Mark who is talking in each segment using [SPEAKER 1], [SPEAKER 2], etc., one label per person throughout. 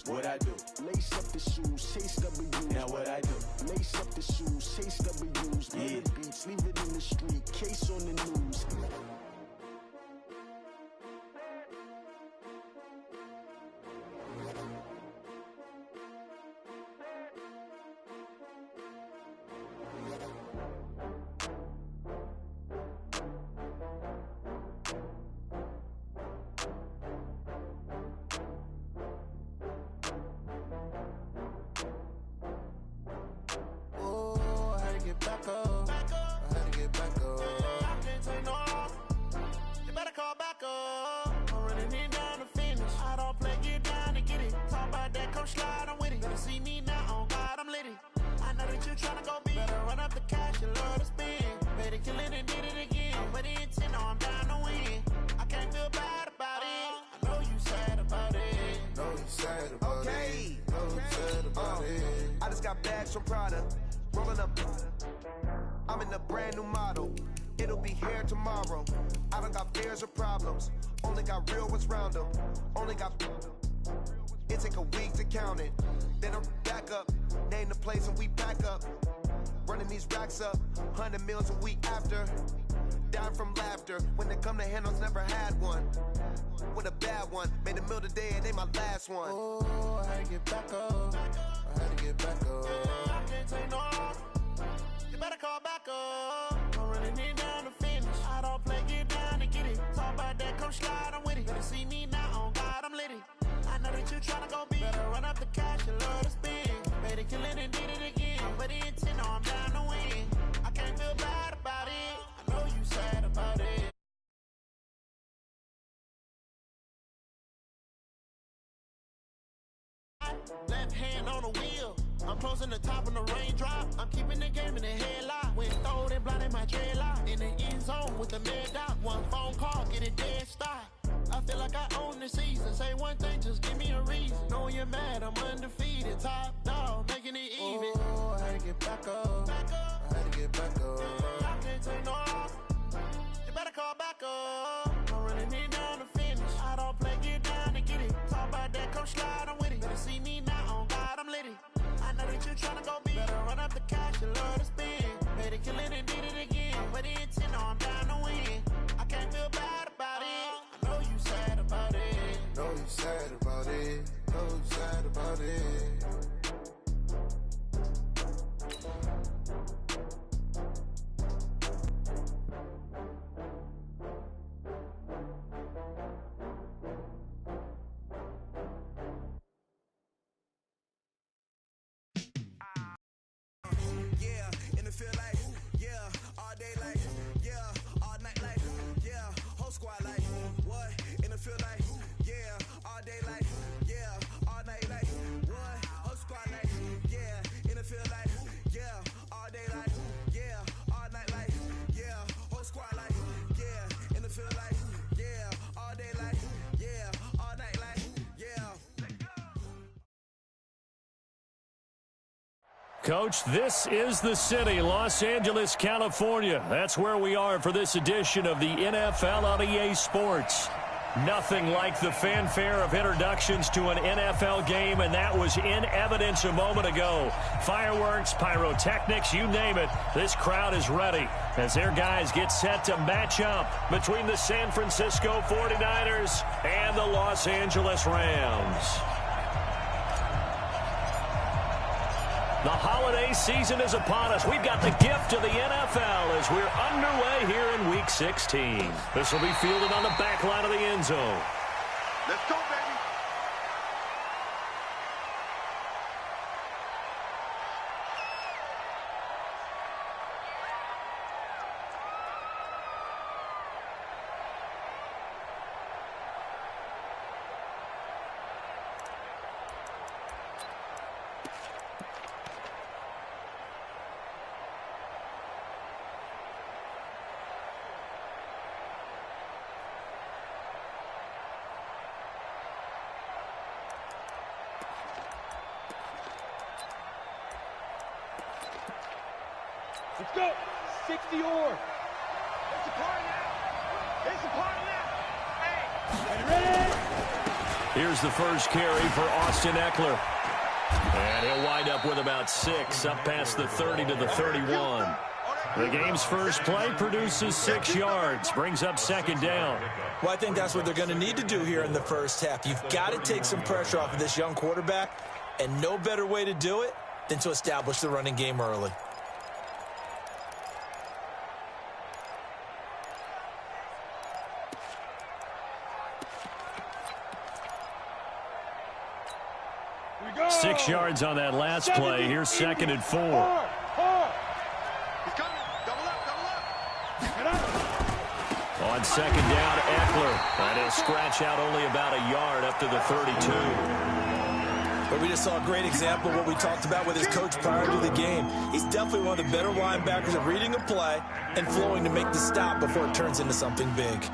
[SPEAKER 1] What I do?
[SPEAKER 2] Lace up the shoes, chase W's.
[SPEAKER 1] Now what I do?
[SPEAKER 2] Lace up the shoes, chase W's.
[SPEAKER 1] Yeah.
[SPEAKER 2] Beats, leave it in the street, case on the news.
[SPEAKER 3] Back up. I had to get back up. I can't take no off. You better call back up. I'm running it down to finish. I don't play, get down to get it. Talk about that, come slide, I'm with it. Better see me now, on God, I'm litty. I know that you tryna go big. Better run up the cash, you love to spend. Better kill it and did it again. But the intent, no, I'm down to win. I can't feel bad about it. I know you sad about it. Know you sad about it. Know you sad about it.
[SPEAKER 4] I just got bags from Prada. Rolling up, I'm in a brand new model. It'll be here tomorrow. I don't got fears or problems. Only got real ones round them. Only got. It take a week to count it. Then I'm back up. Name the place and we pack up. Running these racks up. 100 meals a week after. Down from laughter. When they come to handles, never had one. With a bad one. Made a meal today and they my last one.
[SPEAKER 3] Oh, I had to get back up. I had to get back up. I can't take no off. You better call back up. I'm running it down to finish. I don't play, get down to get it. Talk about that, come slide, I'm with it. Better see me now, on God, I'm litty. I know that you tryna go big. Better run up the cash, you love to spend. Better kill it and did it again. But the intent, no, I'm down to win. I can't feel bad about it. I know you sad about it. Left hand on the wheel. I'm closing the top on the raindrop. I'm keeping the game in the headlock. When throwed and blinded my dreadlock. In the end zone with the mad dot. One phone call, get it dead stop. I feel like I own the season. Say one thing, just give me a reason. Knowing you're mad, I'm undefeated. Top dog, making it even. Oh, I had to get back up. I had to get back up. I can't take no off. You better call back up. I'm running it down to finish. I don't play, get down to get it. Talk about that, come slide, I'm with it. Better see me now, on God, I'm litty. I know that you tryna go big. Better run up the cash, you love to spend. Better kill it and did it again. But the intent, no, I'm down to win. I can't feel bad about it. I know you sad about it. Know you sad about it. Know you sad about it.
[SPEAKER 5] Coach, this is the city, Los Angeles, California. That's where we are for this edition of the NFL on EA Sports. Nothing like the fanfare of introductions to an NFL game, and that was in evidence a moment ago. Fireworks, pyrotechnics, you name it. This crowd is ready as their guys get set to match up between the San Francisco 49ers and the Los Angeles Rams. The holiday season is upon us. We've got the gift of the NFL as we're underway here in Week 16. This will be fielded on the back line of the end zone.
[SPEAKER 6] Let's go, baby.
[SPEAKER 7] Let's go. 60 or. It's a party now. It's a party now. Hey. Ready?
[SPEAKER 5] Here's the first carry for Austin Eckler. And he'll wind up with about 6, up past the 30 to the 31. The game's first play produces 6 yards, brings up second down.
[SPEAKER 1] Well, I think that's what they're going to need to do here in the first half. You've got to take some pressure off of this young quarterback, and no better way to do it than to establish the running game early.
[SPEAKER 7] Go.
[SPEAKER 5] 6 yards on that last play. Here's second and 4.
[SPEAKER 7] He's coming. Double up. Get up.
[SPEAKER 5] On second down, Eckler. And he'll scratch out only about a yard up to the 32.
[SPEAKER 1] But we just saw a great example of what we talked about with his coach prior to the game. He's definitely one of the better linebackers at reading a play and flowing to make the stop before it turns into something big.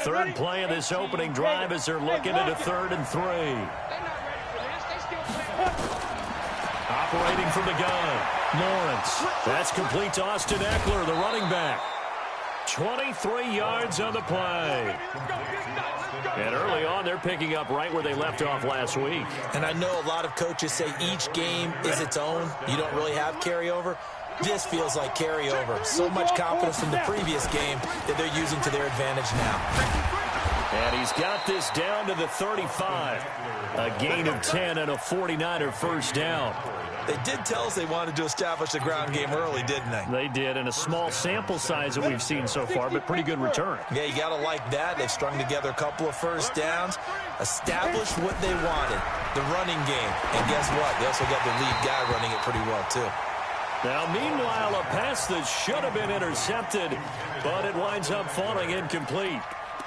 [SPEAKER 5] Third play of this opening drive as they're looking at a 3rd and 3. Operating from the gun, Lawrence. That's complete to Austin Eckler, the running back. 23 yards on the play. And early on, they're picking up right where they left off last week.
[SPEAKER 1] And I know a lot of coaches say each game is its own. You don't really have carryover. This feels like carryover. So much confidence from the previous game that they're using to their advantage now.
[SPEAKER 5] And he's got this down to the 35. A gain of 10 and a 49er first down.
[SPEAKER 1] They did tell us they wanted to establish the ground game early, didn't they?
[SPEAKER 5] They did, in a small sample size that we've seen so far, but pretty good return.
[SPEAKER 1] Yeah, you got to like that. They've strung together a couple of first downs, established what they wanted, the running game. And guess what? They also got the lead guy running it pretty well, too.
[SPEAKER 5] Now, meanwhile, a pass that should have been intercepted, but it winds up falling incomplete.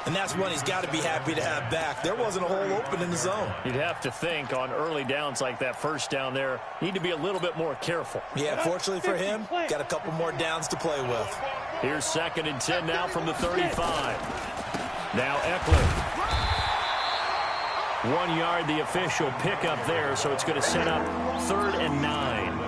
[SPEAKER 1] And that's one he's got to be happy to have back. There wasn't a hole open in the zone.
[SPEAKER 5] You'd have to think on early downs like that first down there, need to be a little bit more careful.
[SPEAKER 1] Yeah, fortunately for him, got a couple more downs to play with.
[SPEAKER 5] Here's 2nd and 10 now from the 35. Now Eckler. 1 yard, the official pickup there, so it's going to set up 3rd and 9.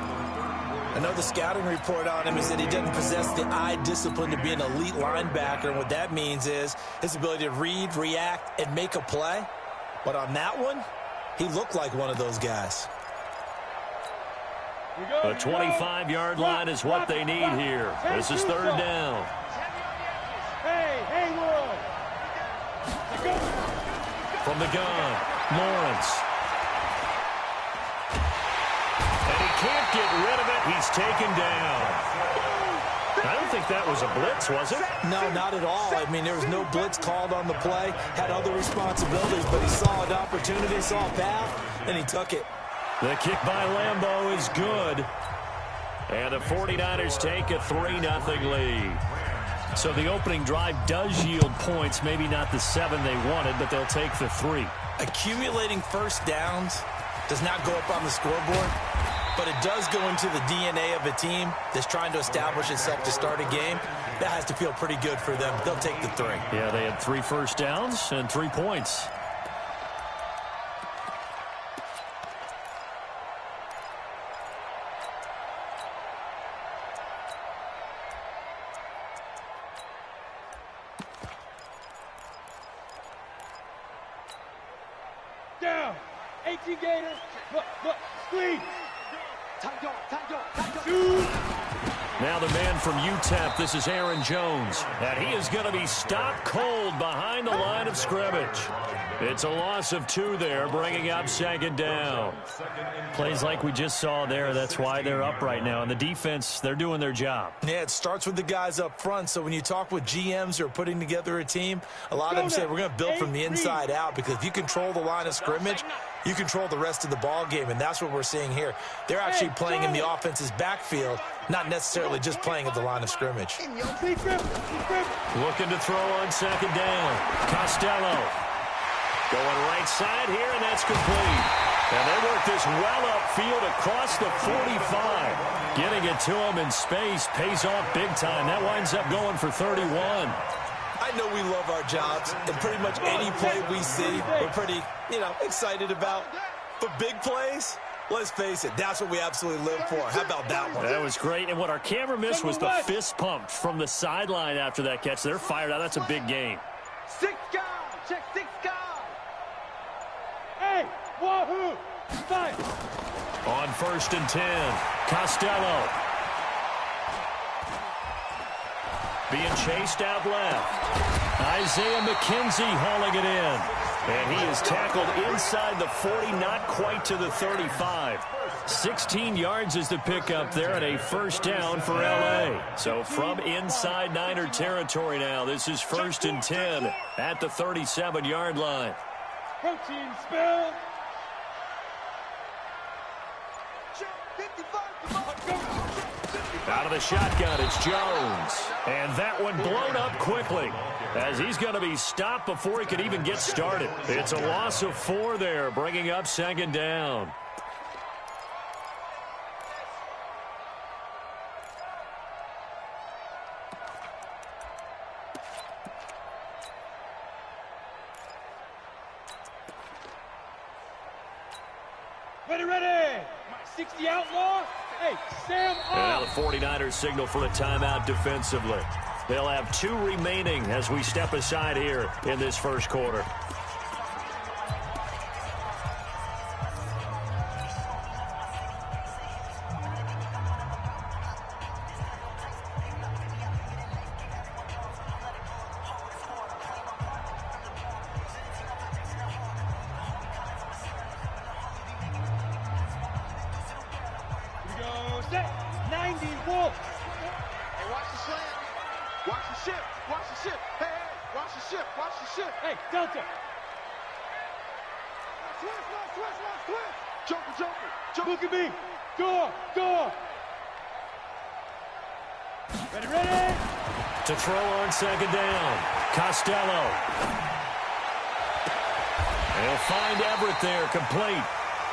[SPEAKER 1] I know the scouting report on him is that he doesn't possess the eye discipline to be an elite linebacker, and what that means is his ability to read, react, and make a play. But on that one, he looked like one of those guys.
[SPEAKER 5] The 25-yard line is what they need here. This is 3rd down.
[SPEAKER 7] Hey, Wood.
[SPEAKER 5] From the gun, Lawrence. Can't get rid of it. He's taken down. I don't think that was a blitz, was it?
[SPEAKER 1] No, not at all. I mean, there was no blitz called on the play. Had other responsibilities, but he saw an opportunity, saw a path, and he took it.
[SPEAKER 5] The kick by Lambeau is good. And the 49ers take a 3-0 lead. So the opening drive does yield points. Maybe not the 7 they wanted, but they'll take the 3.
[SPEAKER 1] Accumulating first downs does not go up on the scoreboard, but it does go into the DNA of a team that's trying to establish itself to start a game. That has to feel pretty good for them. They'll take the 3.
[SPEAKER 5] Yeah, they had 3 first downs and 3 points.
[SPEAKER 7] Down. 18 Gator. Look. Squeeze. Shoot.
[SPEAKER 5] Now the man from UTEP, this is Aaron Jones. And he is going to be stopped cold behind the line of scrimmage. It's a loss of 2 there, bringing up 2nd down. Plays like we just saw there, that's why they're up right now. And the defense, they're doing their job.
[SPEAKER 1] Yeah, it starts with the guys up front. So when you talk with GMs who are putting together a team, a lot of them say we're going to build from the inside out, because if you control the line of scrimmage, you control the rest of the ball game, and that's what we're seeing here. They're actually playing in the offense's backfield, not necessarily just playing at the line of scrimmage.
[SPEAKER 5] Looking to throw on 2nd down. Costello. Going right side here, and that's complete. And they work this well upfield across the 45. Getting it to him in space pays off big time. That winds up going for 31.
[SPEAKER 1] I know we love our jobs, and pretty much any play we see, we're pretty, excited about. But big plays, Let's face it, that's what we absolutely live for. How about that one?
[SPEAKER 5] That was great. And what our camera missed was the fist pump from the sideline after that catch. They're fired out. That's a big game.
[SPEAKER 7] 6 guys. Check 6 guys. Hey, wahoo. Fire.
[SPEAKER 5] On 1st and 10, Costello. Being chased out left. Isaiah McKenzie hauling it in. And he is tackled inside the 40, not quite to the 35. 16 yards is the pickup there and a first down for L.A. So from inside Niner territory now, this is 1st and 10 at the 37-yard line.
[SPEAKER 7] Protein spill.
[SPEAKER 5] Out of the shotgun, it's Jones. And that one blown up quickly as he's going to be stopped before he could even get started. It's a loss of 4 there, bringing up 2nd down.
[SPEAKER 7] Ready. My 60 outlaw. Hey, Sam
[SPEAKER 5] And now
[SPEAKER 7] off.
[SPEAKER 5] the 49ers signal for a timeout defensively. They'll have 2 remaining as we step aside here in this first quarter.
[SPEAKER 7] Set. 90 Wolf.
[SPEAKER 3] Hey, watch the slant. Watch the ship. Watch the ship. Hey, watch the ship. Watch the ship.
[SPEAKER 7] Hey, Delta.
[SPEAKER 3] Twist. Joker.
[SPEAKER 7] Look at me. Door. Ready.
[SPEAKER 5] To throw on 2nd down, Costello. They'll find Everett there, complete.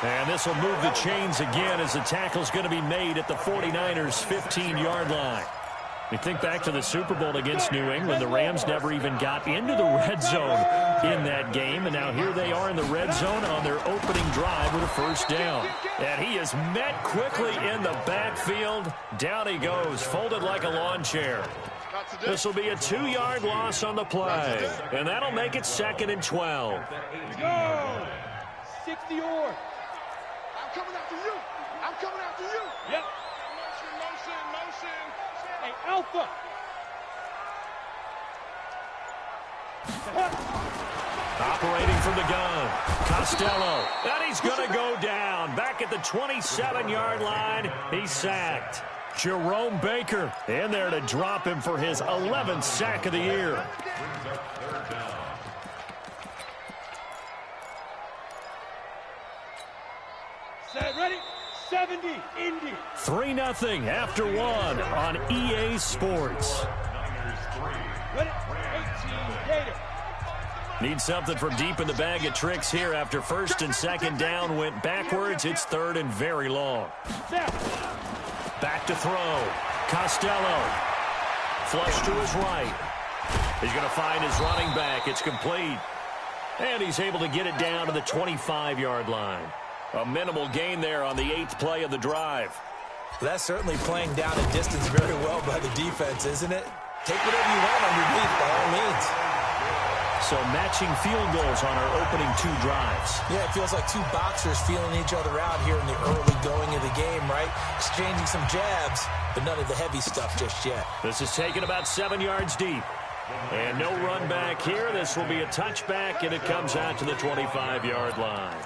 [SPEAKER 5] And this will move the chains again as the tackle's going to be made at the 49ers' 15-yard line. We think back to the Super Bowl against New England. The Rams never even got into the red zone in that game. And now here they are in the red zone on their opening drive with a first down. And he is met quickly in the backfield. Down he goes, folded like a lawn chair. This will be a 2-yard loss on the play. And that'll make it 2nd and 12.
[SPEAKER 7] Go. 60 or.
[SPEAKER 3] I'm coming after you.
[SPEAKER 7] Yep.
[SPEAKER 3] Motion.
[SPEAKER 7] Hey, Alpha.
[SPEAKER 5] Operating from the gun, Costello. And he's going to go down. Back at the 27-yard line, he's sacked. Jerome Baker in there to drop him for his 11th sack of the year.
[SPEAKER 7] Set. Ready. 70. Indy.
[SPEAKER 5] 3-0 after 1 on EA Sports.
[SPEAKER 7] Ready. 18. Gator.
[SPEAKER 5] Need something from deep in the bag of tricks here after 1st and 2nd down went backwards. It's 3rd and very long.
[SPEAKER 7] Set.
[SPEAKER 5] Back to throw. Costello. Flush to his right. He's going to find his running back. It's complete. And he's able to get it down to the 25-yard line. A minimal gain there on the 8th play of the drive.
[SPEAKER 1] That's certainly playing down a distance very well by the defense, isn't it? Take whatever you want underneath, by all means.
[SPEAKER 5] So matching field goals on our opening 2 drives.
[SPEAKER 1] Yeah, it feels like 2 boxers feeling each other out here in the early going of the game, right? Exchanging some jabs, but none of the heavy stuff just yet.
[SPEAKER 5] This is taken about 7 yards deep. And no run back here. This will be a touchback, and it comes out to the 25-yard line.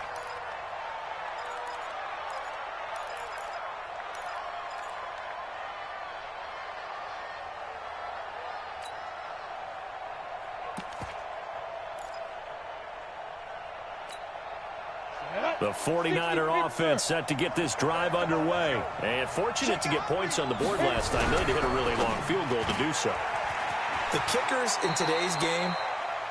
[SPEAKER 5] The 49er offense set to get this drive underway. And fortunate to get points on the board last time. They had to hit a really long field goal to do so.
[SPEAKER 1] The kickers in today's game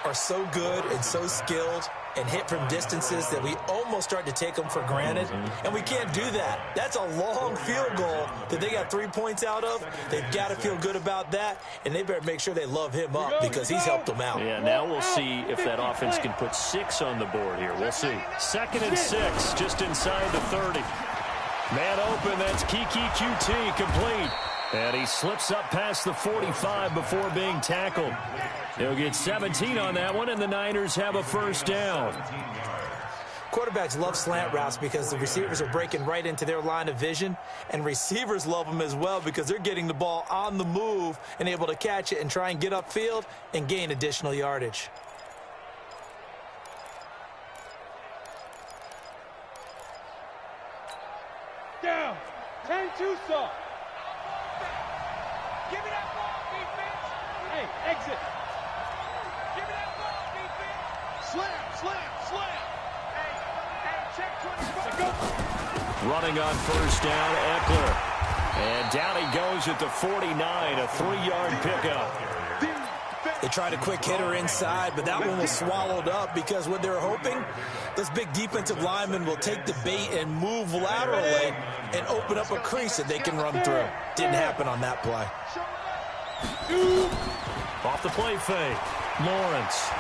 [SPEAKER 1] are so good and so skilled. and hit from distances that we almost start to take them for granted, and we can't do that. That's a long field goal that they got 3 points out of. They've got to feel good about that, and they better make sure they love him up because he's helped them out.
[SPEAKER 5] Yeah, now we'll see if that offense can put 6 on the board here. We'll see. 2nd and 6, just inside the 30. Man open, that's Kiki QT complete. And he slips up past the 45 before being tackled. He'll get 17 on that one, and the Niners have a first down.
[SPEAKER 1] Quarterbacks love slant routes because the receivers are breaking right into their line of vision, and receivers love them as well because they're getting the ball on the move and able to catch it and try and get upfield and gain additional yardage.
[SPEAKER 7] Down. 10-2 saw. Give me that ball, defense. Hey, exit. Give me that ball, defense. Slam. Hey, check 25. Go.
[SPEAKER 5] Running on first down, Eckler. And down he goes at the 49, a 3-yard pickup.
[SPEAKER 1] They tried a quick hitter inside, but that one was swallowed up because what they're hoping, this big defensive lineman will take the bait and move laterally and open up a crease that they can run through. Didn't happen on that play.
[SPEAKER 5] Off the play fake, Lawrence.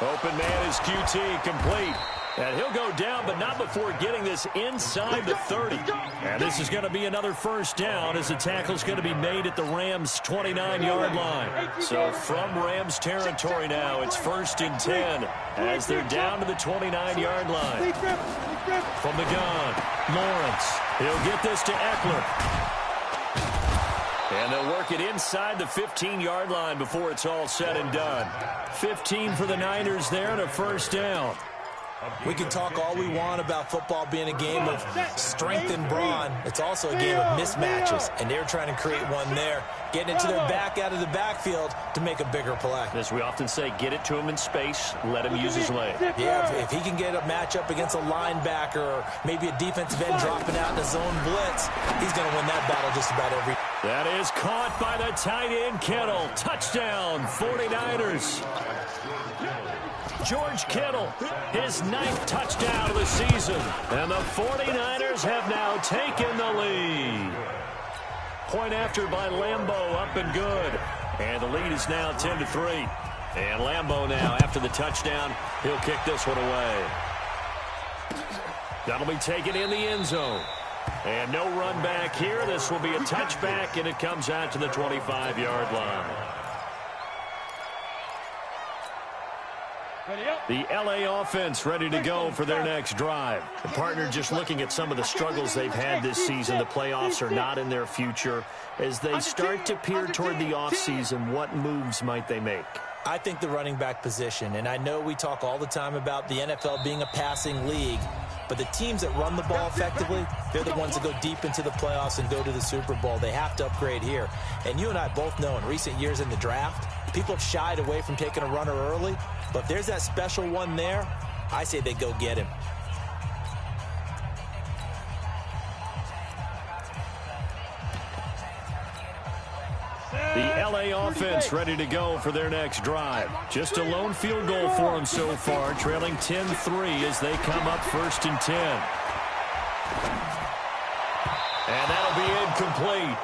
[SPEAKER 5] Open man is QT, complete. And he'll go down, but not before getting this inside the 30. And this is going to be another first down as the tackle's going to be made at the Rams' 29-yard line. So from Rams territory now, it's 1st and 10 as they're down to the 29-yard line. From the gun, Lawrence. He'll get this to Eckler. And they'll work it inside the 15-yard line before it's all said and done. 15 for the Niners there and a first down.
[SPEAKER 1] We can talk all we want about football being a game of strength and brawn. It's also a game of mismatches, and they're trying to create one there, getting it to their back out of the backfield to make a bigger play.
[SPEAKER 5] As we often say, get it to him in space, let him use his leg.
[SPEAKER 1] Yeah, if he can get a matchup against a linebacker or maybe a defensive end dropping out in a zone blitz, he's going to win that battle just about every.
[SPEAKER 5] That is caught by the tight end, Kittle. Touchdown, 49ers. George Kittle, his 9th touchdown of the season. And the 49ers have now taken the lead. Point after by Lambeau, up and good. And the lead is now 10-3. And Lambeau now, after the touchdown, he'll kick this one away. That'll be taken in the end zone. And no run back here. This will be a touchback, and it comes out to the 25-yard line. The LA offense ready to go for their next drive. The partner just looking at some of the struggles they've had this season. The playoffs are not in their future. As they start to peer toward the offseason, what moves might they make?
[SPEAKER 1] I think the running back position, and I know we talk all the time about the NFL being a passing league, but the teams that run the ball effectively, they're the ones that go deep into the playoffs and go to the Super Bowl. They have to upgrade here. And you and I both know in recent years in the draft, people have shied away from taking a runner early, but if there's that special one there, I say they go get him.
[SPEAKER 5] The LA offense ready to go for their next drive. Just a lone field goal for them so far, trailing 10-3 as they come up 1st and 10. And that'll be incomplete.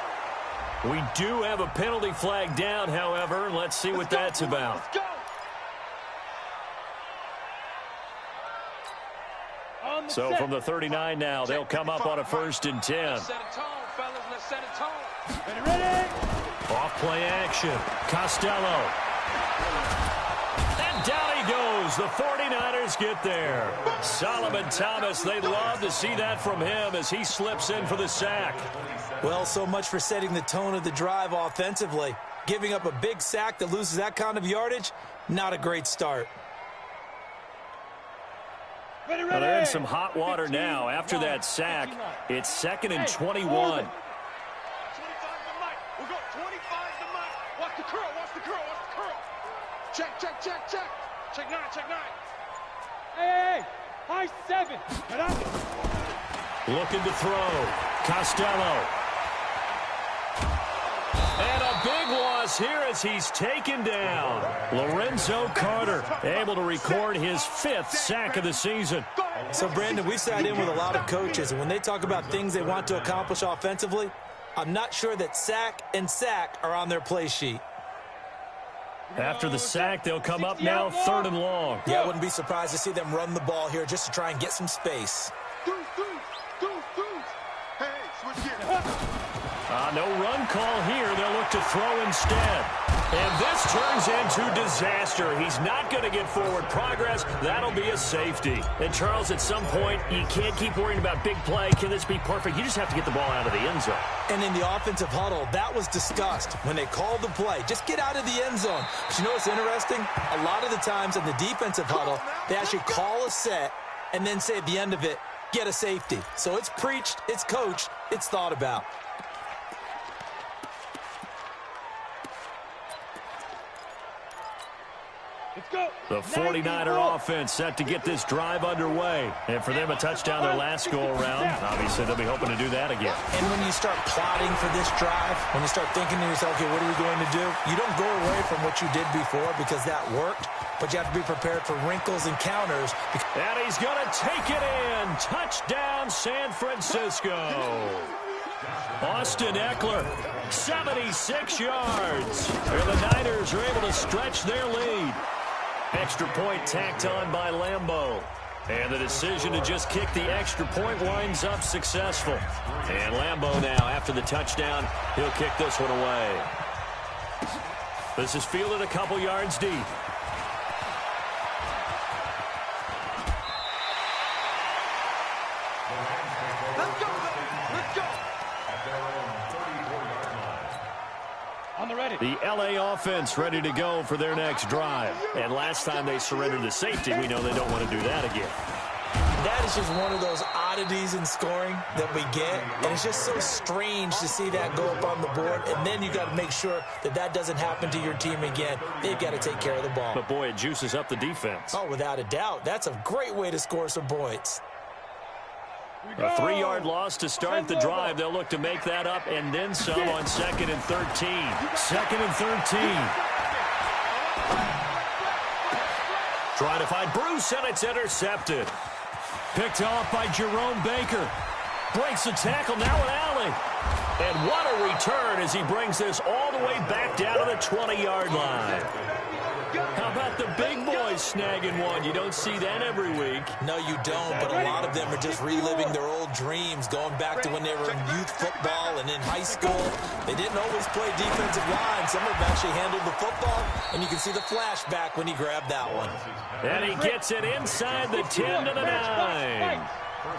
[SPEAKER 5] We do have a penalty flag down, however. Let's see what that's about. So from the 39 now, they'll come up on a 1st and 10. Off play action. Costello. And down he goes. The 49ers get there. Solomon Thomas, they'd love to see that from him as he slips in for the sack.
[SPEAKER 1] Well, so much for setting the tone of the drive offensively. Giving up a big sack that loses that kind of yardage, not a great start.
[SPEAKER 5] Well, they're in some hot water now. After that sack, it's 2nd and 21.
[SPEAKER 7] 25 to Mike. We'll go 25 to Mike. Watch the curl, watch the curl, watch the curl. Check, check, check, check. Check 9, check 9. Hey, high 7. Get up.
[SPEAKER 5] Looking to throw. Costello. And a big loss is here as he's taken down. Lorenzo Carter able to record his 5th sack of the season.
[SPEAKER 1] So, Brandon, we sat in with a lot of coaches, and when they talk about things they want to accomplish offensively, I'm not sure that sack and sack are on their play sheet.
[SPEAKER 5] After the sack, they'll come up now 3rd and long.
[SPEAKER 1] Yeah, I wouldn't be surprised to see them run the ball here just to try and get some space.
[SPEAKER 5] No run call here. They'll look to throw instead. And this turns into disaster. He's not going to get forward progress. That'll be a safety. And, Charles, at some point, you can't keep worrying about big play. Can this be perfect? You just have to get the ball out of the end zone.
[SPEAKER 1] And in the offensive huddle, that was discussed when they called the play. Just get out of the end zone. But you know what's interesting? A lot of the times in the defensive huddle, they actually call a set and then say at the end of it, get a safety. So it's preached, it's coached, it's thought about.
[SPEAKER 5] The 49er offense set to get this drive underway. And for them, a touchdown their last go-around. Obviously, they'll be hoping to do that again.
[SPEAKER 1] And when you start plotting for this drive, when you start thinking to yourself, okay, what are we going to do? You don't go away from what you did before because that worked, but you have to be prepared for wrinkles and counters.
[SPEAKER 5] And he's going to take it in. Touchdown, San Francisco. Austin Eckler, 76 yards. And the Niners are able to stretch their lead. Extra point tacked on by Lambeau. And the decision to just kick the extra point winds up successful. And Lambeau now, after the touchdown, he'll kick this one away. This is fielded a couple yards deep. The L.A. offense ready to go for their next drive. And last time they surrendered the safety, we know they don't want to do that again.
[SPEAKER 1] That is just one of those oddities in scoring that we get. And it's just so strange to see that go up on the board. And then you got to make sure that that doesn't happen to your team again. They've got to take care of the ball.
[SPEAKER 5] But, boy, it juices up the defense.
[SPEAKER 1] Oh, without a doubt. That's a great way to score some points.
[SPEAKER 5] A 3-yard loss to start the drive. They'll look to make that up and then some on 2nd and 13. 2nd and 13. Trying to find Bruce, and it's intercepted. Picked off by Jerome Baker. Breaks the tackle, now an alley. And what a return as he brings this all the way back down to the 20-yard line. How about the big boys snagging one? You don't see that every week.
[SPEAKER 1] No, you don't, but a lot of them are just reliving their old dreams, going back to when they were in youth football and in high school. They didn't always play defensive line. Some of them actually handled the football, and you can see the flashback when he grabbed that one.
[SPEAKER 5] And he gets it inside the 10 to the 9.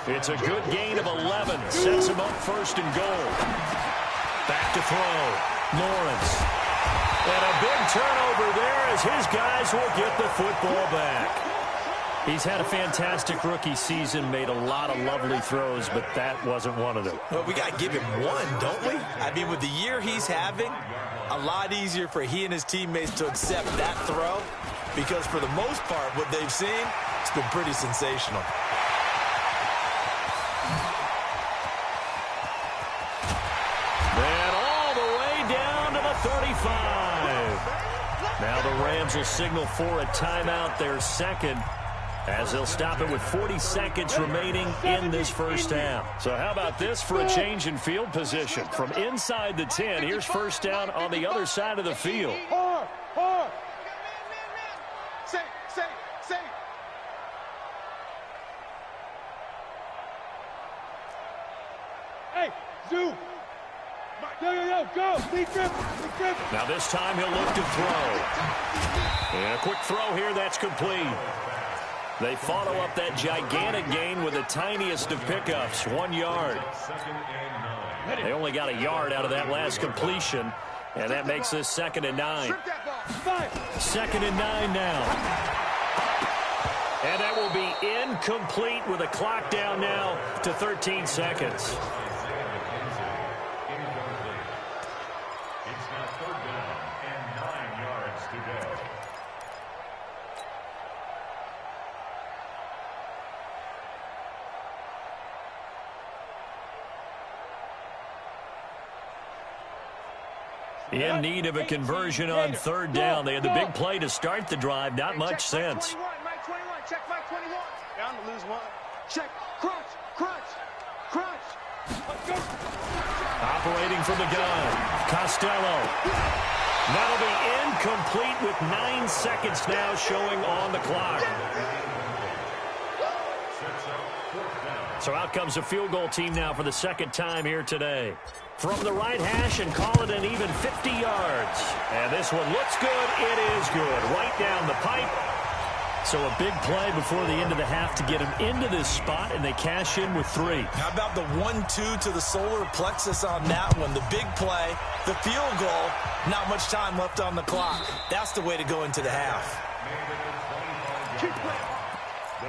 [SPEAKER 5] It's a good gain of 11. Sets him up 1st and goal. Back to throw. Lawrence. And a big turnover there as his guys will get the football back. He's had a fantastic rookie season, made a lot of lovely throws, but that wasn't one of them.
[SPEAKER 1] Well, we got to give him one, don't we? I mean, with the year he's having, a lot easier for he and his teammates to accept that throw because for the most part, what they've seen, it's been pretty sensational.
[SPEAKER 5] And all the way down to the 35. Now the Rams will signal for a timeout, their 2nd, as they'll stop it with 40 seconds remaining in this first half. So how about this for a change in field position? From inside the 10, here's 1st down on the other side of the field.
[SPEAKER 7] Hey, Zoo! Go! Lead grip!
[SPEAKER 5] Now this time he'll look to throw. And a quick throw here, that's complete. They follow up that gigantic gain with the tiniest of pickups, 1 yard. They only got a yard out of that last completion, and that makes this 2nd and 9. 2nd and 9 now. And that will be incomplete with a clock down now to 13 seconds. In need of a conversion on third down. They had the big play to start the drive. Not much sense.
[SPEAKER 7] Mike 21, check Mike 21. Down to lose one. Check, crunch, crunch, crunch. Let's go.
[SPEAKER 5] Operating from the gun, Costello. That'll be incomplete with 9 seconds now showing on the clock. So out comes a field goal team now for the second time here today. From the right hash and call it an even 50 yards. And this one looks good. It is good. Right down the pipe. So a big play before the end of the half to get them into this spot, and they cash in with 3.
[SPEAKER 1] How about the 1-2 to the solar plexus on that one? The big play, the field goal, not much time left on the clock. That's the way to go into the half.
[SPEAKER 6] The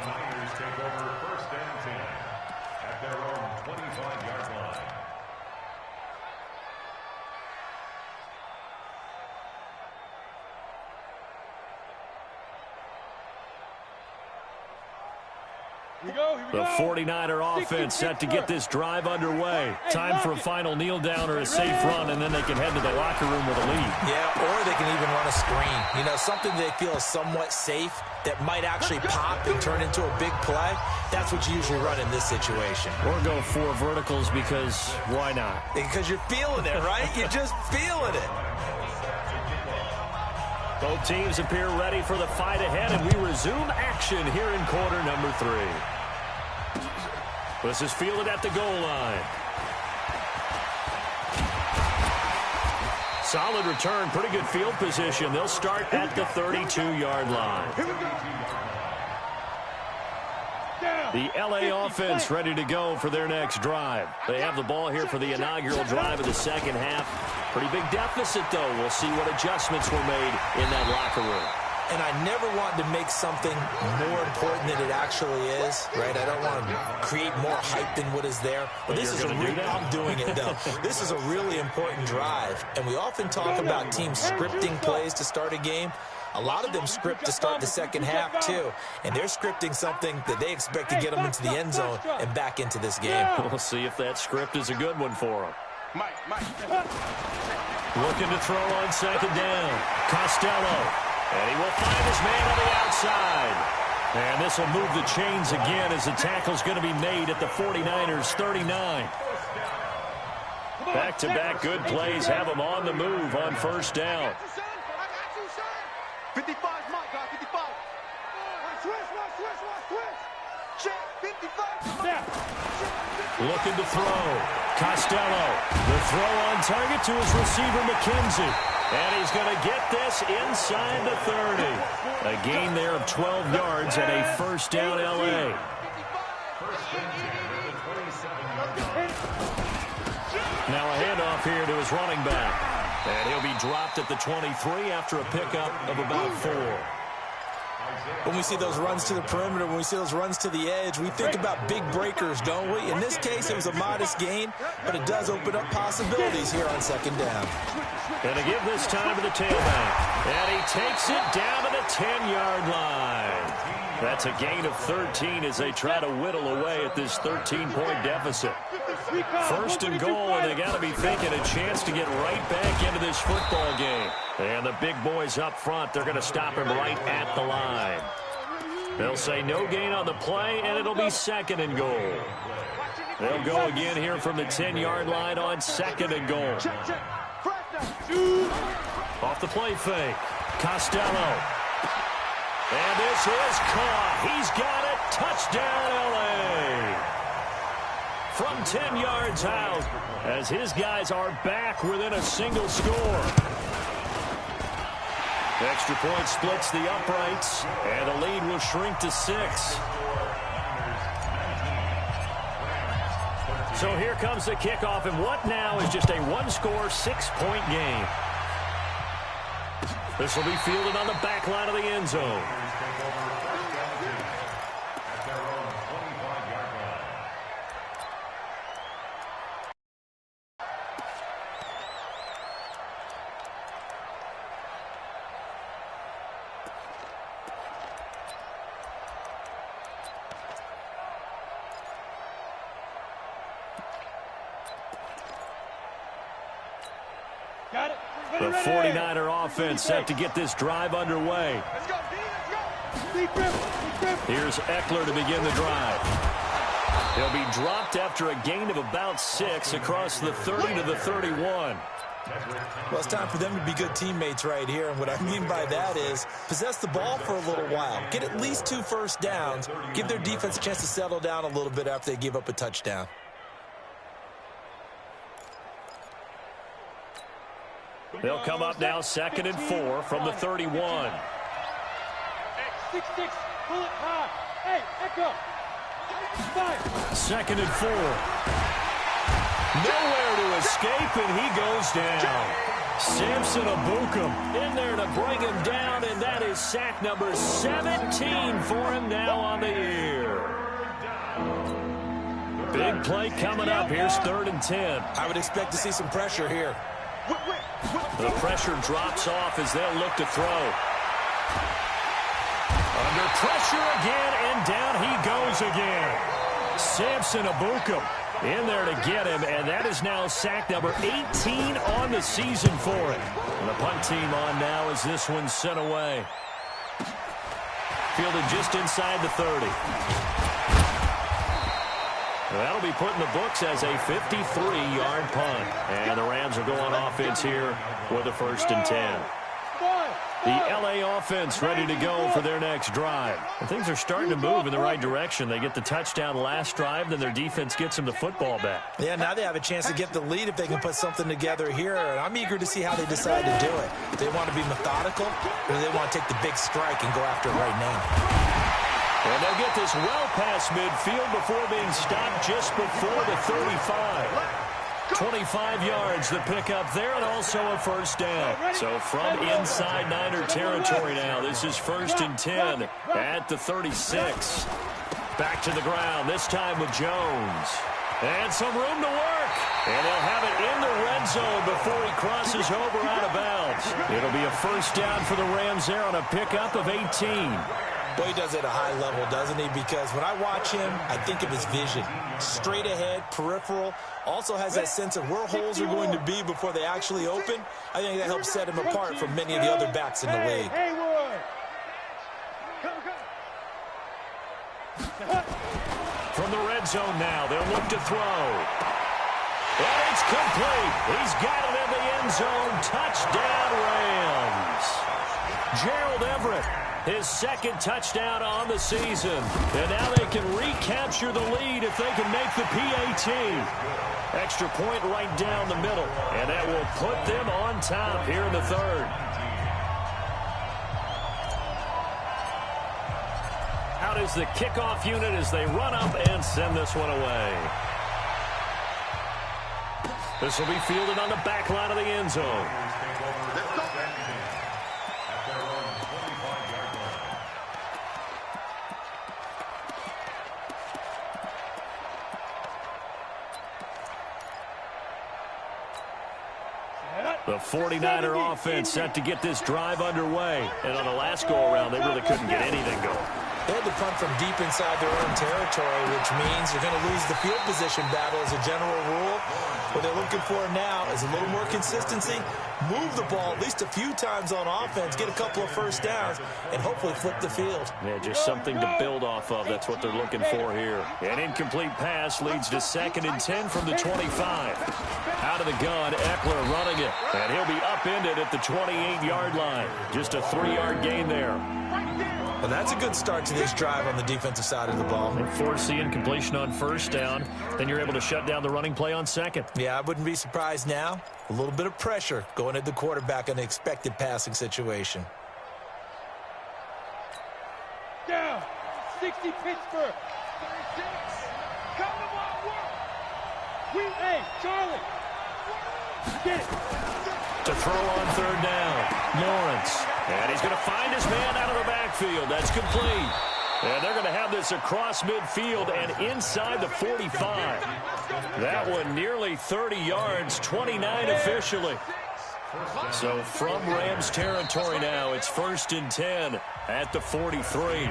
[SPEAKER 6] Niners take over first and 10 at their own 25-yard line.
[SPEAKER 5] The 49er offense set to get this drive underway. Time for a final kneel down or a safe run, and then they can head to the locker room with a lead.
[SPEAKER 1] Yeah, or they can even run a screen. You know, something they feel is somewhat safe that might actually pop and turn into a big play. That's what you usually run in this situation.
[SPEAKER 5] Or go 4 verticals because why not?
[SPEAKER 1] Because you're feeling it, right? You're just feeling it.
[SPEAKER 5] Both teams appear ready for the fight ahead, and we resume action here in quarter number 3. This is fielded at the goal line. Solid return, pretty good field position. They'll start at the 32-yard line. The LA offense ready to go for their next drive. They have the ball here for the inaugural drive of the second half. Pretty big deficit, though. We'll see what adjustments were made in that locker room.
[SPEAKER 1] And I never want to make something more important than it actually is, right? I don't want to create more hype than what is there. But this is I'm doing it, though. This is a really important drive. And we often talk about teams scripting plays to start a game. A lot of them script to start the second half, too. And they're scripting something that they expect to get them into the end zone and back into this game.
[SPEAKER 5] We'll see if that script is a good one for them.
[SPEAKER 7] Mike.
[SPEAKER 5] Looking to throw on second down. Costello. And he will find his man on the outside. And this will move the chains again as the tackle's going to be made at the 49ers' 39. Back-to-back good plays have them on the move on first down.
[SPEAKER 7] 55, Mike, guy, 55. Switch. Check, 55.
[SPEAKER 5] Looking to throw. Costello. The throw on target to his receiver, McKenzie. And he's going to get this inside the 30. A gain there of 12 yards and a first down L.A. Now a handoff here to his running back. And he'll be dropped at the 23 after a pickup of about 4.
[SPEAKER 1] When we see those runs to the perimeter, when we see those runs to the edge, we think about big breakers, don't we? In this case, it was a modest gain, but it does open up possibilities here on second down.
[SPEAKER 5] Going to give this time to the tailback. And he takes it down to the 10-yard line. That's a gain of 13 as they try to whittle away at this 13-point deficit. First and goal, and they got to be thinking a chance to get right back into this football game. And the big boys up front, they're going to stop him right at the line. They'll say no gain on the play, and it'll be second and goal. They'll go again here from the 10-yard line on second and goal. Off the play fake. Costello. And this is caught. He's got it. Touchdown, L.A. From 10 yards out as his guys are back within a single score. Extra point splits the uprights, and the lead will shrink to 6. So here comes the kickoff, and what now is just a one-score, 6-point game. This will be fielded on the back line of the end zone.
[SPEAKER 7] Got it.
[SPEAKER 5] The 49er offense set to get this drive underway. Here's Eckler to begin the drive. He'll be dropped after a gain of about 6 across the 30 to the 31.
[SPEAKER 1] Well, it's time for them to be good teammates right here. And what I mean by that is possess the ball for a little while. Get at least 2 first downs. Give their defense a chance to settle down a little bit after they give up a touchdown.
[SPEAKER 5] They'll come up now 2nd and 4 from the 31.
[SPEAKER 7] 6-6, pull it high. Hey, Echo.
[SPEAKER 5] 2nd and 4. Nowhere to escape, and he goes down. Samson Abukum in there to bring him down, and that is sack number 17 for him now on the year. Big play coming up. Here's 3rd and 10.
[SPEAKER 1] I would expect to see some pressure here.
[SPEAKER 5] The pressure drops off as they'll look to throw. Under pressure again, and down he goes again. Samson Abukum in there to get him, and that is now sack number 18 on the season for him. And the punt team on now as this one's sent away. Fielded just inside the 30. That'll be put in the books as a 53-yard punt. And the Rams are going offense here with a 1st and 10. The L.A. offense ready to go for their next drive. And things are starting to move in the right direction. They get the touchdown last drive, then their defense gets them the football back.
[SPEAKER 1] Yeah, now they have a chance to get the lead if they can put something together here. And I'm eager to see how they decide to do it. Do they want to be methodical, or do they want to take the big strike and go after it right now?
[SPEAKER 5] And they'll get this well past midfield before being stopped just before the 35. 25 yards the pickup there, and also a 1st down. So from inside Niner territory now, this is 1st and 10 at the 36. Back to the ground, this time with Jones. And some room to work. And they'll have it in the red zone before he crosses over out of bounds. It'll be a 1st down for the Rams there on a pickup of 18.
[SPEAKER 1] Well, he does it at a high level, doesn't he? Because when I watch him, I think of his vision. Straight ahead, peripheral. Also has that sense of where holes are going to be before they actually open. I think that helps set him apart from many of the other backs in the league.
[SPEAKER 5] From the red zone now, they'll look to throw. And it's complete. He's got it in the end zone. Touchdown, Rams. Gerald Everett, his 2nd touchdown on the season. And now they can recapture the lead if they can make the PAT. Extra point right down the middle. And that will put them on top here in the 3rd. Out is the kickoff unit as they run up and send this one away. This will be fielded on the back line of the end zone. The 49er offense set to get this drive underway. And on the last go-around, they really couldn't get anything going.
[SPEAKER 1] They had to punt from deep inside their own territory, which means you're going to lose the field position battle as a general rule. What they're looking for now is a little more consistency, move the ball at least a few times on offense, get a couple of 1st downs, and hopefully flip the field.
[SPEAKER 5] Yeah, just something to build off of. That's what they're looking for here. An incomplete pass leads to 2nd and 10 from the 25. Out of the gun, Eckler running it. And he'll be upended at the 28-yard line. Just a 3-yard gain there.
[SPEAKER 1] Well, that's a good start to this drive on the defensive side of the ball.
[SPEAKER 5] And force the incompletion on 1st down. Then you're able to shut down the running play on 2nd.
[SPEAKER 1] Yeah, I wouldn't be surprised now. A little bit of pressure going at the quarterback in an expected passing situation.
[SPEAKER 7] Down. 60 Pittsburgh. 36. Come to my work. Hey, Charlie. Get it.
[SPEAKER 5] To throw on 3rd down. Lawrence. And he's going to find his man out of the backfield. That's complete. And they're going to have this across midfield and inside the 45. That one nearly 30 yards, 29 officially. So from Rams territory now, it's 1st and 10 at the 43.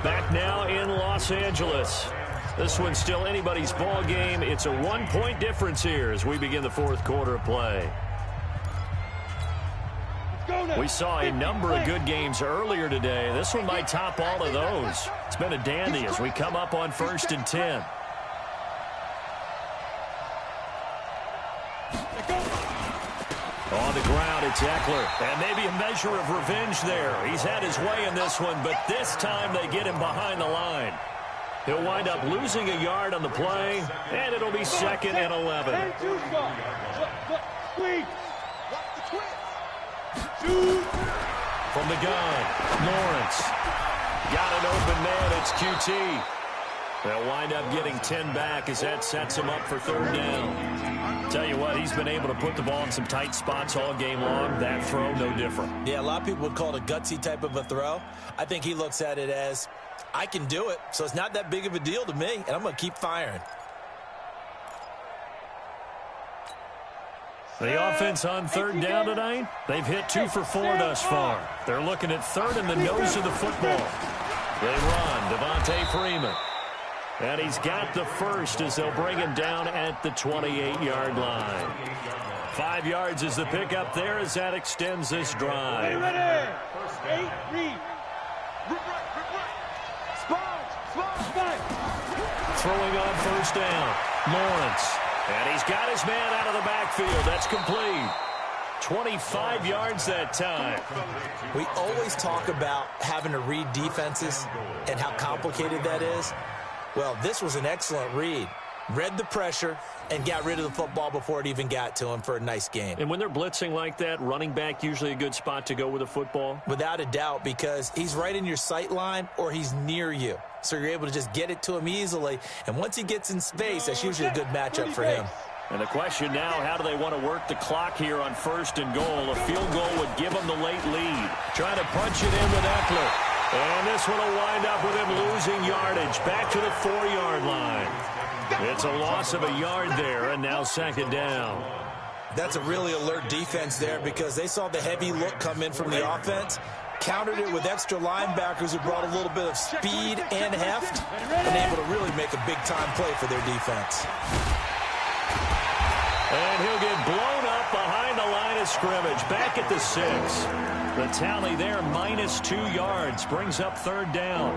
[SPEAKER 5] Back now in Los Angeles. This one's still anybody's ball game. It's a 1-point difference here as we begin the 4th quarter of play. We saw a number of good games earlier today. This one might top all of those. It's been a dandy as we come up on 1st and 10. On the ground, it's Eckler. And maybe a measure of revenge there. He's had his way in this one, but this time they get him behind the line. He'll wind up losing a yard on the play, and it'll be 2nd and 11. From the gun, Lawrence. Got an open man, it's QT. They'll wind up getting 10 back as that sets him up for 3rd down. Tell you what, he's been able to put the ball in some tight spots all game long. That throw, no different.
[SPEAKER 1] Yeah, a lot of people would call it a gutsy type of a throw. I think he looks at it as, I can do it, so it's not that big of a deal to me, and I'm going to keep firing.
[SPEAKER 5] The offense on 3rd down tonight, they've hit 2 for 4 thus far. They're looking at 3rd in the nose of the football. They run, Devontae Freeman. And he's got the first as they'll bring him down at the 28-yard line. 5 yards is the pickup there as that extends this drive. Throwing on 1st down, Lawrence. And he's got his man out of the backfield. That's complete. 25 yards that time.
[SPEAKER 1] We always talk about having to read defenses and how complicated that is. Well, this was an excellent read. Read the pressure and got rid of the football before it even got to him for a nice game.
[SPEAKER 5] And when they're blitzing like that, running back usually a good spot to go with the football?
[SPEAKER 1] Without a doubt, because he's right in your sight line or he's near you. So you're able to just get it to him easily. And once he gets in space, that's usually a good matchup for him.
[SPEAKER 5] And the question now, how do they want to work the clock here on 1st and goal? A field goal would give them the late lead. Trying to punch it in with Eckler. And this one will wind up with him losing yardage. Back to the 4-yard line. It's a loss of a yard there, and now 2nd down.
[SPEAKER 1] That's a really alert defense there because they saw the heavy look come in from the offense, countered it with extra linebackers who brought a little bit of speed and heft, and able to really make a big-time play for their defense.
[SPEAKER 5] And he'll get blown up behind the line of scrimmage. Back at the 6. The tally there, -2 yards, brings up 3rd down.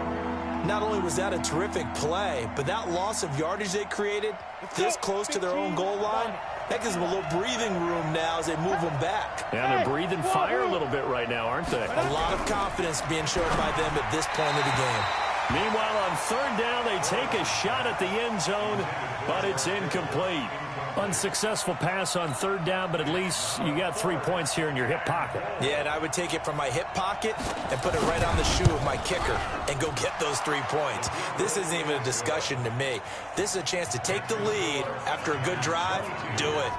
[SPEAKER 1] Not only was that a terrific play, but that loss of yardage they created this close to their own goal line, that gives them a little breathing room now as they move them back.
[SPEAKER 5] Yeah, they're breathing fire a little bit right now, aren't they?
[SPEAKER 1] A lot of confidence being shown by them at this point of the game.
[SPEAKER 5] Meanwhile, on 3rd down, they take a shot at the end zone, but it's incomplete. Unsuccessful pass on 3rd down, but at least you got 3 points here in your hip pocket.
[SPEAKER 1] Yeah, and I would take it from my hip pocket and put it right on the shoe of my kicker and go get those 3 points. This isn't even a discussion to me. This is a chance to take the lead after a good drive. Do it.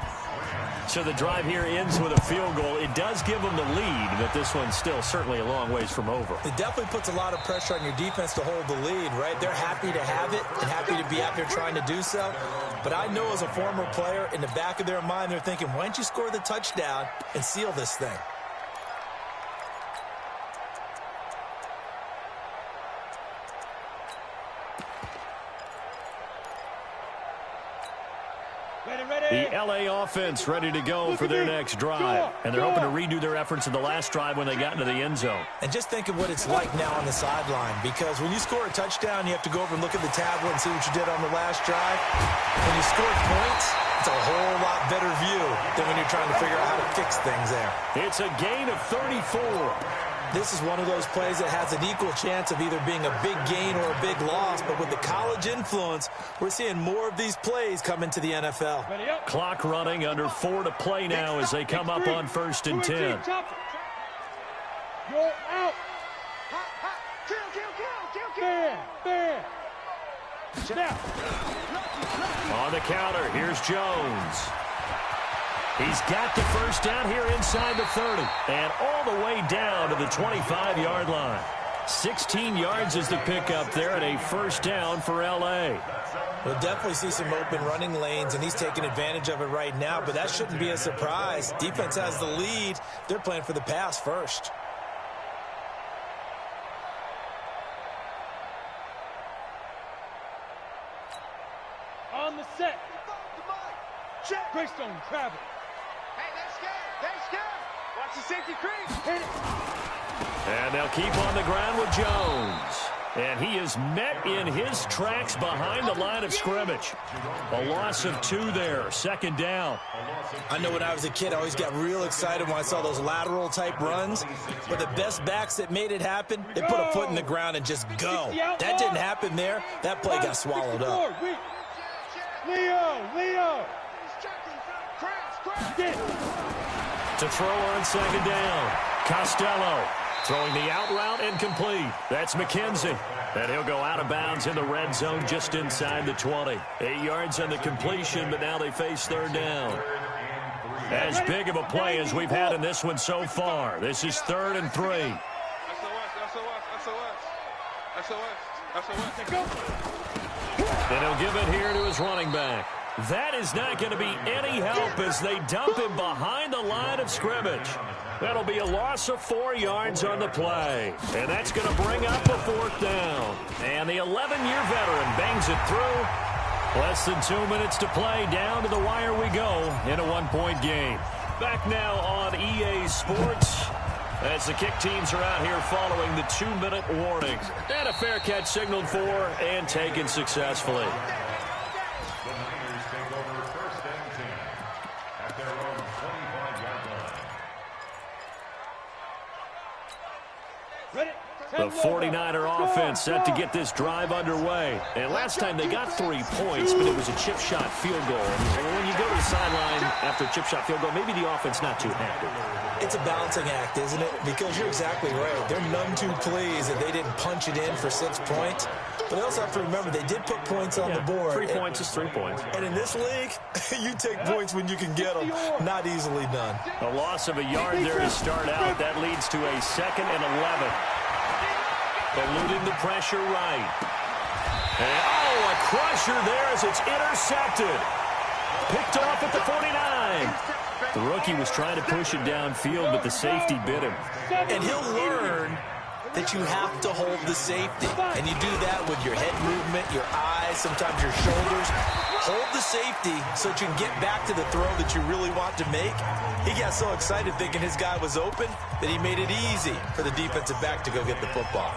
[SPEAKER 5] So the drive here ends with a field goal. It does give them the lead, but this one's still certainly a long ways from over.
[SPEAKER 1] It definitely puts a lot of pressure on your defense to hold the lead, right? They're happy to have it and happy to be out there trying to do so. But I know as a former player, in the back of their mind, they're thinking, why don't you score the touchdown and seal this thing?
[SPEAKER 5] The L.A. offense ready to go for their next drive. And they're hoping to redo their efforts in the last drive when they got into the end zone.
[SPEAKER 1] And just think of what it's like now on the sideline, because when you score a touchdown, you have to go over and look at the tablet and see what you did on the last drive. When you score points, it's a whole lot better view than when you're trying to figure out how to fix things there.
[SPEAKER 5] It's a gain of 34.
[SPEAKER 1] This is one of those plays that has an equal chance of either being a big gain or a big loss, but with the college influence, we're seeing more of these plays come into the NFL.
[SPEAKER 5] Clock running, under 4 to play now as they come up on 1st and 10.
[SPEAKER 7] You're out.
[SPEAKER 5] On the counter, here's Jones. He's got the first down here inside the 30 and all the way down to the 25-yard line. 16 yards is the pickup there at a first down for L.A.
[SPEAKER 1] We'll definitely see some open running lanes, and he's taking advantage of it right now, but that shouldn't be a surprise. Defense has the lead. They're playing for the pass first.
[SPEAKER 7] On the set. Greystone travel.
[SPEAKER 3] Hey, they're scared. They're scared. Watch
[SPEAKER 7] Watch the safety creep. Hit it.
[SPEAKER 5] And they'll keep on the ground with Jones. And he is met in his tracks behind the line of scrimmage. A loss of 2 there, second down.
[SPEAKER 1] I know when I was a kid, I always got real excited when I saw those lateral type runs. But the best backs that made it happen, they put a foot in the ground and just go. That didn't happen there. That play got swallowed up.
[SPEAKER 7] Leo.
[SPEAKER 5] To throw on second down, Costello. Throwing the out route incomplete. That's McKenzie. And he'll go out of bounds in the red zone just inside the 20. 8 yards on the completion, but now they face third down. As big of a play as we've had in this one so far. This is 3rd and 3. And he'll give it here to his running back. That is not going to be any help as they dump him behind the line of scrimmage. That'll be a loss of 4 yards on the play. And that's going to bring up a 4th down. And the 11-year veteran bangs it through. Less than 2 minutes to play. Down to the wire we go in a 1-point game. Back now on EA Sports as the kick teams are out here following the 2-minute warning. And a fair catch signaled for and taken successfully. The 49er offense set to get this drive underway. And last time they got 3 points, but it was a chip shot field goal. And when you go to the sideline after a chip shot field goal, maybe the offense not too happy.
[SPEAKER 1] It's a balancing act, isn't it? Because you're exactly right. They're none too pleased that they didn't punch it in for 6 points. But they also have to remember they did put points on the board.
[SPEAKER 5] 3 points is 3 points.
[SPEAKER 1] And in this league, you take points when you can get them. Not easily done.
[SPEAKER 5] A loss of a yard there to start out. That leads to a 2nd and 11. Eluding the pressure right. And, a crusher there as it's intercepted. Picked off at the 49. The rookie was trying to push it downfield, but the safety bit him.
[SPEAKER 1] And he'll learn that you have to hold the safety. And you do that with your head movement, your eyes, sometimes your shoulders. Hold the safety so that you can get back to the throw that you really want to make. He got so excited thinking his guy was open that he made it easy for the defensive back to go get the football.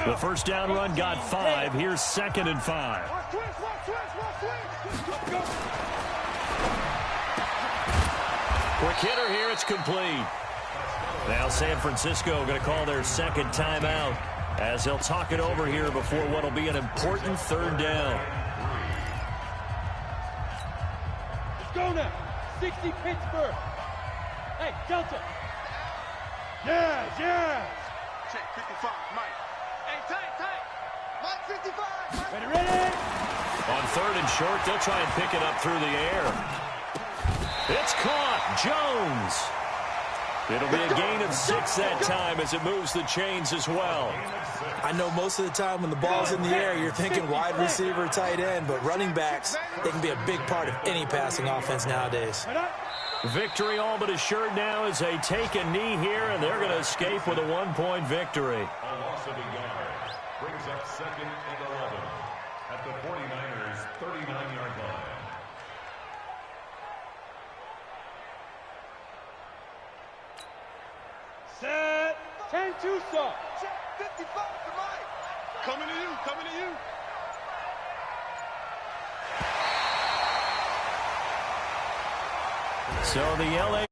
[SPEAKER 5] The first down run got 5. Here's 2nd and 5. Quick hitter here. It's complete. Now San Francisco going to call their 2nd timeout as they'll talk it over here before what will be an important 3rd down.
[SPEAKER 7] Let's go now. 60 Pittsburgh. Hey, Delta. Yeah. Check 55, Mike. Hey, tight. Mike 55. Ready.
[SPEAKER 5] On 3rd and short, they'll try and pick it up through the air. It's caught. Jones. It'll be a gain of 6 that time as it moves the chains as well.
[SPEAKER 1] I know most of the time when the ball's in the air, you're thinking wide receiver, tight end, but running backs, they can be a big part of any passing offense nowadays.
[SPEAKER 5] Victory all but assured now as they take a knee here, and they're going to escape with a 1-point victory.
[SPEAKER 6] A loss of a yard brings up 2nd and 11 at the 49ers' 39-yard line.
[SPEAKER 7] Set. 10-2 stop. Check 55 to Mike. Coming to you.
[SPEAKER 5] So the LA